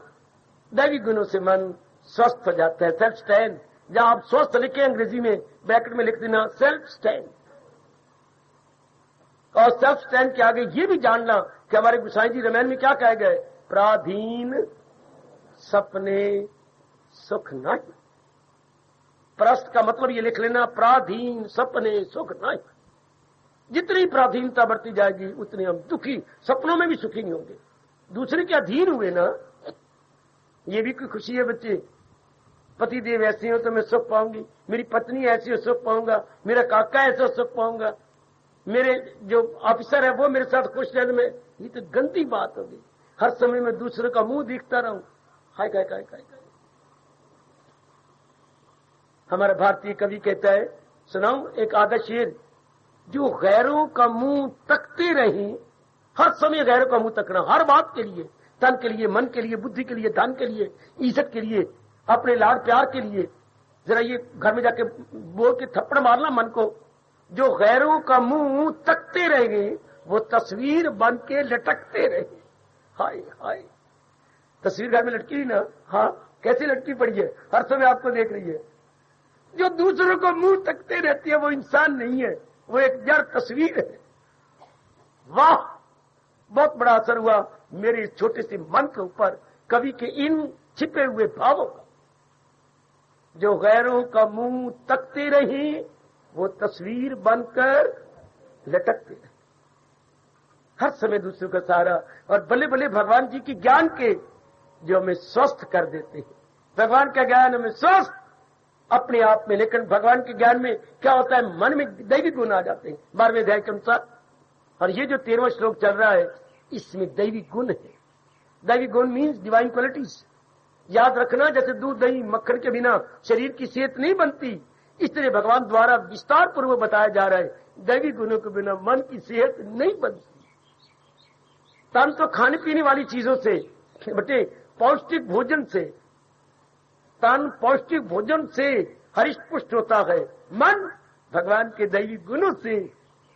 दैविक गुणों से मन स्वस्थ हो जाता है। सेल्फ स्टैंड, जहां आप स्वस्थ लिखे अंग्रेजी में ब्रैकेट में लिख देना सेल्फ स्टैंड। और सेल्फ स्टैंड के आगे ये भी जानना कि हमारे गोसाई जी रामायण में क्या कहे गए, पराधीन सपने सुख नहीं। प्रस्त का मतलब ये लिख लेना, पराधीन सपने सुख नहीं। जितनी पराधीनता बढ़ती जाएगी उतनी हम दुखी, सपनों में भी सुखी नहीं होंगे। दूसरे के अधीन हुए ना, ये भी कोई खुशी है बच्चे। पति देव ऐसे हो तो मैं सुख पाऊंगी, मेरी पत्नी ऐसी हो सुख पाऊंगा, मेरा काका ऐसा सुख पाऊंगा, मेरे जो ऑफिसर है वो मेरे साथ खुश रहने में, ये तो गंदी बात होगी। हर समय में दूसरे का मुंह देखता रहूं, हाय काय काय काय काय। हमारा भारतीय कवि कहता है, सुनाऊं एक आधा शेर, जो गैरों का मुंह तकते रहे, हर समय गैरों का मुंह तकना, हर बात के लिए, तन के लिए, मन के लिए, बुद्धि के लिए, धन के लिए, इज्जत के लिए, अपने लाड प्यार के लिए। जरा ये घर में जाके बोल के थप्पड़ मारना मन को। जो गैरों का मुंह तकते रहेंगे वो तस्वीर बन के लटकते रहे। हाय हाय, तस्वीर घर में लटकी हुई ना, हाँ कैसे लटकी पड़ी है, हर समय आपको देख रही है। जो दूसरों को मुंह तकते रहती है वो इंसान नहीं है, वो एक जड़ तस्वीर है। वाह, बहुत बड़ा असर हुआ मेरे छोटे से मन के ऊपर कवि के इन छिपे हुए भावों का। जो गैरों का मुंह तकते रहे वो तस्वीर बनकर लटकते रहे, हर समय दूसरों का सहारा। और बल्ले बल्ले भगवान जी की ज्ञान के जो हमें स्वस्थ कर देते हैं। भगवान का ज्ञान हमें स्वस्थ अपने आप में, लेकिन भगवान के ज्ञान में क्या होता है, मन में दैविक गुण आ जाते हैं 12वें अध्याय के अनुसार। और ये जो 13वां श्लोक चल रहा है इसमें दैविक गुण है। दैविक गुण मीन्स डिवाइन क्वालिटीज। याद रखना, जैसे दूध दही मक्खन के बिना शरीर की सेहत नहीं बनती, इस तरह भगवान द्वारा विस्तार पूर्वक बताया जा रहा है, दैविक गुणों के बिना मन की सेहत नहीं बनती। तन तो खाने पीने वाली चीजों से बटे, पौष्टिक भोजन से, तन पौष्टिक भोजन से हरिष्ट पुष्ट होता है, मन भगवान के दैविक गुणों से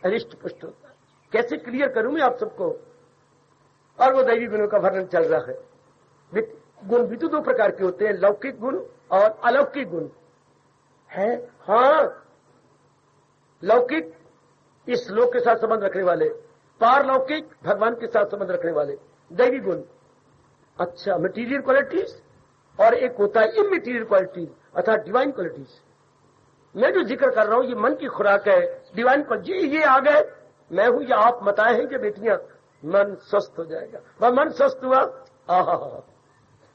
हरिष्ट पुष्ट होता है। कैसे क्लियर करूं मैं आप सबको। और वो दैविक गुणों का वर्णन चल रहा है। गुण भी तो दो प्रकार के होते हैं, लौकिक गुण और अलौकिक गुण है। हाँ, लौकिक इस लोक के साथ संबंध रखने वाले, पारलौकिक भगवान के साथ संबंध रखने वाले दैविक गुण। अच्छा, मटीरियल क्वालिटीज और एक होता है इमटीरियल क्वालिटीज अर्थात डिवाइन क्वालिटीज। मैं जो जिक्र कर रहा हूं ये मन की खुराक है, डिवाइन क्वालिटी। ये आ गए, मैं हूं या आप बताए हैं कि बेटियां, मन स्वस्थ हो जाएगा। वह मन स्वस्थ हुआ, आहा,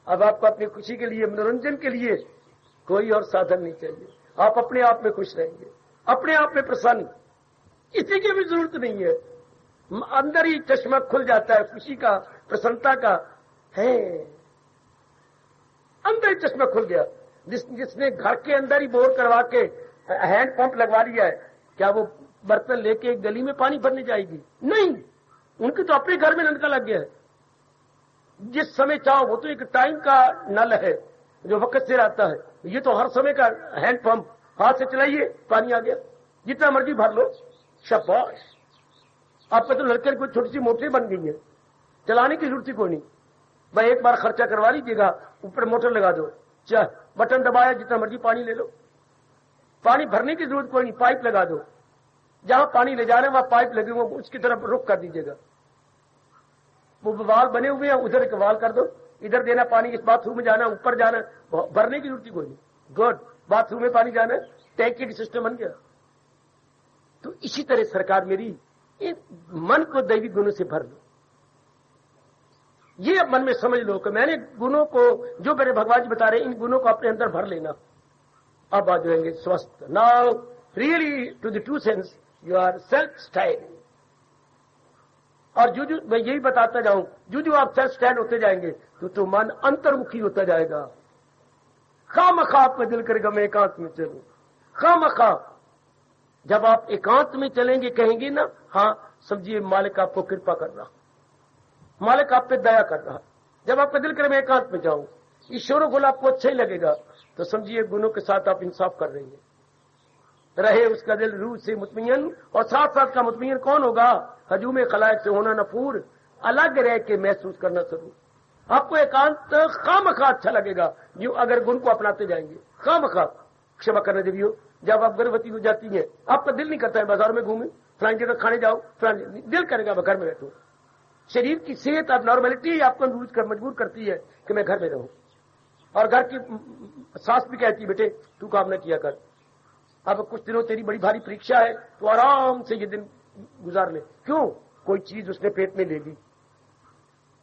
अब आपको अपनी खुशी के लिए, मनोरंजन के लिए कोई और साधन नहीं चाहिए। आप अपने आप में खुश रहेंगे, अपने आप में प्रसन्न, किसी की भी जरूरत नहीं है। अंदर ही चश्मा खुल जाता है खुशी का, प्रसन्नता का है। अंदर ही चश्मा खुल गया। जिसने घर के अंदर ही बोर करवा के हैंड पंप लगवा लिया है, क्या वो बर्तन लेके गली में पानी भरने जाएगी? नहीं, उनके तो अपने घर में नलका लग गया है। जिस समय चाहो, वो तो एक टाइम का नल है जो वक्त से आता है। ये तो हर समय का हैंड पंप, हाथ से चलाइए पानी आ गया, जितना मर्जी भर लो, शाबाश। आपका तो लड़के को छोटी सी मोटर बन गई है, चलाने की जरूरत ही कोई नहीं। भाई एक बार खर्चा करवा लीजिएगा, ऊपर मोटर लगा दो, चाहे बटन दबाया, जितना मर्जी पानी ले लो। पानी भरने की जरूरत कोई नहीं, पाइप लगा दो, जहां पानी ले जा रहे हैं वहां पाइप लगे हुए, उसकी तरफ रुख कर दीजिएगा। वो वाल बने हुए हैं, उधर एक वाल कर दो, इधर देना पानी, इस बाथरूम में जाना, ऊपर जाना, भरने की जरूरत ही कोई नहीं। गुड, बाथरूम में पानी जाना, टैंकी का सिस्टम बन गया। तो इसी तरह सरकार मेरी, मन को दैविक गुणों से भर लो। ये अब मन में समझ लो कि मैंने गुणों को, जो मेरे भगवान जी बता रहे हैं, इन गुणों को अपने अंदर भर लेना। अब आ जाएंगे स्वस्थ। Now really to the true sense you are self stand. और जो मैं यही बताता जाऊं, जो आप सेल्फ स्टैंड होते जाएंगे तो मन अंतर्मुखी होता जाएगा। खामखा आपका दिल करेगा मैं एकांत में चलूं, खामखा। जब आप एकांत में चलेंगे कहेंगे ना, हाँ समझिए मालिक आपको कृपा कर रहा, मालिक आप पे दया कर रहा। जब आपका दिल करे मैं एकांत में जाऊं, ईश्वरों को आपको अच्छा ही लगेगा, तो समझिए गुनों के साथ आप इंसाफ कर रही हैं। रहे उसका दिल रूह से मुतमईन, और साथ साथ का मुतमईन कौन होगा? हजूम खलायक से होना नफूर, अलग रह के महसूस करना जरूर। आपको एकांत खामखा अच्छा लगेगा जो अगर गुण को अपनाते जाएंगे। खामखा क्षमा करना देवियो, जब आप गर्भवती हो जाती हैं आपका दिल नहीं करता है बाजार में घूमे, फलानी जगह खाने जाओ, फलानी दिल करेगा मैं घर में बैठूं। शरीर की सेहत अब नॉर्मेलिटी आपको मजबूर करती है कि मैं घर में रहूं। और घर की सास भी कहती है बेटे तू काम न किया कर, अब कुछ दिनों तेरी बड़ी भारी परीक्षा है तो आराम से ये दिन गुजार ले। क्यों? कोई चीज उसने पेट में ले ली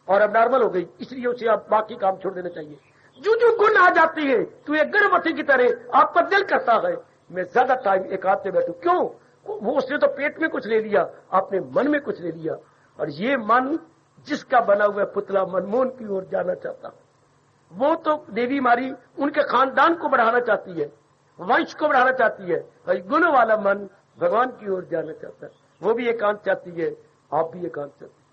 और अब नॉर्मल हो गई, इसलिए उसे अब बाकी काम छोड़ देना चाहिए। जो गुण आ जाती है तो एक गर्भवती की तरह आपका दिल करता है मैं ज्यादा टाइम एकांत में बैठूं। क्यों? वो उसने तो पेट में कुछ ले लिया, आपने मन में कुछ ले लिया। और ये मन जिसका बना हुआ पुतला मनमोहन की ओर जाना चाहता, वो तो देवी मारी उनके खानदान को बढ़ाना चाहती है, वंश को बढ़ाना चाहती है। और गुण वाला मन भगवान की ओर जाना चाहता है, वो भी एकांत चाहती है, आप भी एकांत चाहते हैं।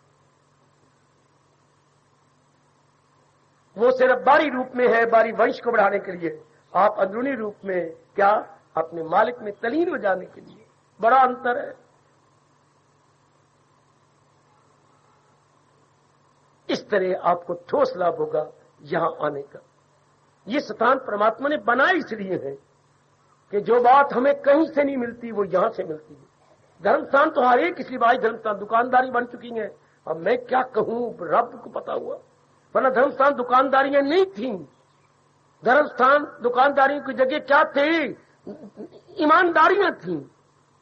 वो सिर्फ बाहरी रूप में है, बाहरी वंश को बढ़ाने के लिए, आप अंदरूनी रूप में क्या अपने मालिक में तलीन हो जाने के लिए। बड़ा अंतर है। इस तरह आपको ठोस लाभ होगा यहां आने का। ये स्थान परमात्मा ने बनाया इसलिए है कि जो बात हमें कहीं से नहीं मिलती वो यहां से मिलती है। धर्मस्थान तो हर एक इसलिए भाई धर्मस्थान दुकानदारी बन चुकी है। अब मैं क्या कहूं, रब को पता हुआ, वरना धर्मस्थान दुकानदारियां नहीं थी। धर्मस्थान दुकानदारियों की जगह क्या थे? ईमानदारियां थी,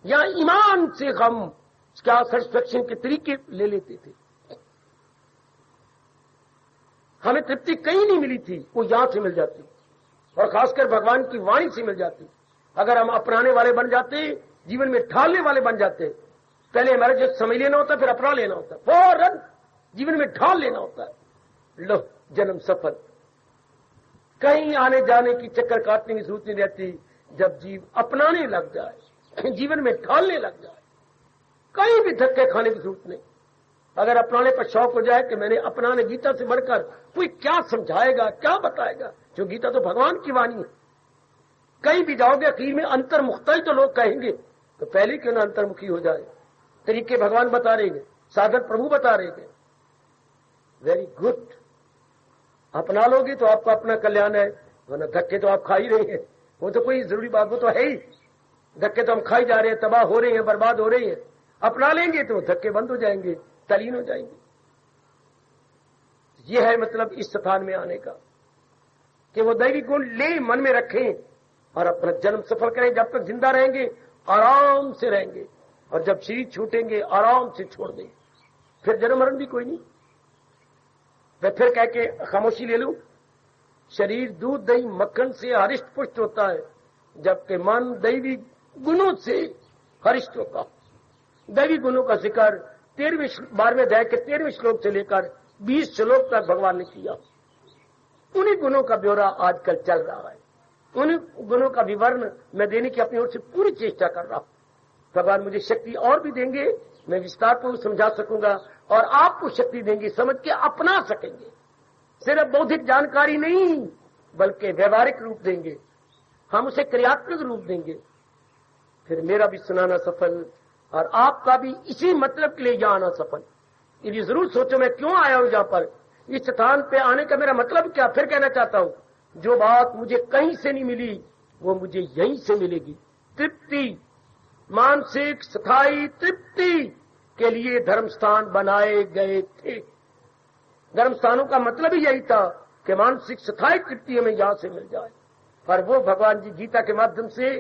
या ईमान से हम क्या सेटिस्फेक्शन के तरीके ले लेते थे। हमें तृप्ति कहीं नहीं मिली थी, वो यहां से मिल जाती, और खासकर भगवान की वाणी से मिल जाती। अगर हम अपनाने वाले बन जाते, जीवन में ढालने वाले बन जाते, पहले हमारे जो समझ लेना होता फिर अपना लेना होता, फौरन जीवन में ढाल लेना होता है। लो जन्म सफल, कहीं आने जाने की चक्कर काटने की जरूरत नहीं रहती। जब जीव अपनाने लग जाए, जीवन में ढालने लग जाए, कहीं भी धक्के खाने की जरूरत नहीं। अगर अपनाने पर शौक हो जाए कि मैंने अपनाने, गीता से बढ़कर कोई क्या समझाएगा, क्या बताएगा, जो गीता तो भगवान की वाणी है। कहीं भी जाओगे आखिर में अंतर्मुखता ही तो लोग कहेंगे, तो पहले क्यों ना अंतर्मुखी हो जाए। तरीके भगवान बता रहे हैं, साधन प्रभु बता रहे हैं। वेरी गुड, अपना लोगे तो आपका अपना कल्याण है, वरना धक्के तो आप खा ही रहे हैं। वो तो कोई जरूरी बात, वो तो है ही। धक्के तो हम खाई जा रहे हैं, तबाह हो रहे हैं, बर्बाद हो रहे हैं। अपना लेंगे तो धक्के बंद हो जाएंगे, तलीन हो जाएंगे। यह है मतलब इस स्थान में आने का कि वो दैवी गुण ले मन में रखें और अपना जन्म सफल करें। जब तक जिंदा रहेंगे आराम से रहेंगे, और जब शरीर छूटेंगे आराम से छोड़ देंगे। फिर जन्म मरण भी कोई नहीं। मैं फिर कह के खामोशी ले लूं, शरीर दूध दही मक्खन से हरिष्ट पुष्ट होता है, जबकि मन दैवी गुणों से हरिष्ट होता। दैवी गुणों का जिक्र 12वें अध्याय के 13वें श्लोक से लेकर 20 श्लोक तक भगवान ने किया। उन्हीं गुणों का ब्यौरा आजकल चल रहा है, उन्हीं गुणों का विवरण मैं देने की अपनी ओर से पूरी चेष्टा कर रहा हूं। भगवान मुझे शक्ति और भी देंगे, मैं विस्तार पूर्वक समझा सकूंगा, और आपको शक्ति देंगे, समझ के अपना सकेंगे। सिर्फ बौद्धिक जानकारी नहीं, बल्कि व्यवहारिक रूप देंगे, हम उसे क्रियात्मक रूप देंगे। फिर मेरा भी सुनाना सफल, और आपका भी इसी मतलब के लिए यहां आना सफल। ये जरूर सोचो मैं क्यों आया हूं यहां पर, इस स्थान पे आने का मेरा मतलब क्या। फिर कहना चाहता हूं, जो बात मुझे कहीं से नहीं मिली वो मुझे यहीं से मिलेगी। तृप्ति, मानसिक स्थायी तृप्ति के लिए धर्मस्थान बनाए गए थे। धर्मस्थानों का मतलब ही यही था कि मानसिक स्थायी तृप्ति हमें यहां से मिल जाए, और वो भगवान जी गीता के माध्यम से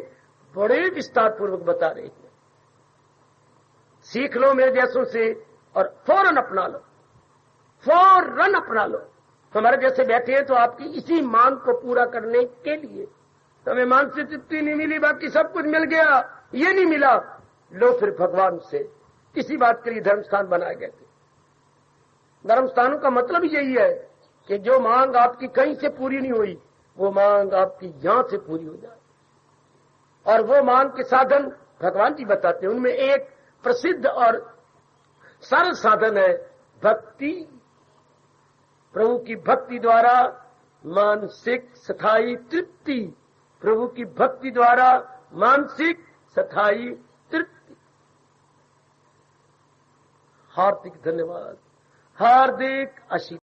बड़े विस्तार पूर्वक बता रहे हैं। सीख लो मेरे जैसों से और फौरन अपना लो, फौरन अपना लो। हमारे जैसे बैठे हैं तो आपकी इसी मांग को पूरा करने के लिए हमें मानसिक तृप्ति नहीं मिली, बाकी सब कुछ मिल गया, ये नहीं मिला, लो फिर भगवान से। इसी बात के लिए धर्म स्थान बनाए गए थे। धर्म स्थानों का मतलब यही है कि जो मांग आपकी कहीं से पूरी नहीं हुई, वो मांग आपकी यहां से पूरी हो जाए। और वो मांग के साधन भगवान जी बताते हैं, उनमें एक प्रसिद्ध और सरल साधन है भक्ति। प्रभु की भक्ति द्वारा मानसिक स्थायी तृप्ति, प्रभु की भक्ति द्वारा मानसिक स्थायी तृप्ति। हार्दिक धन्यवाद, हार्दिक आशीर्वाद।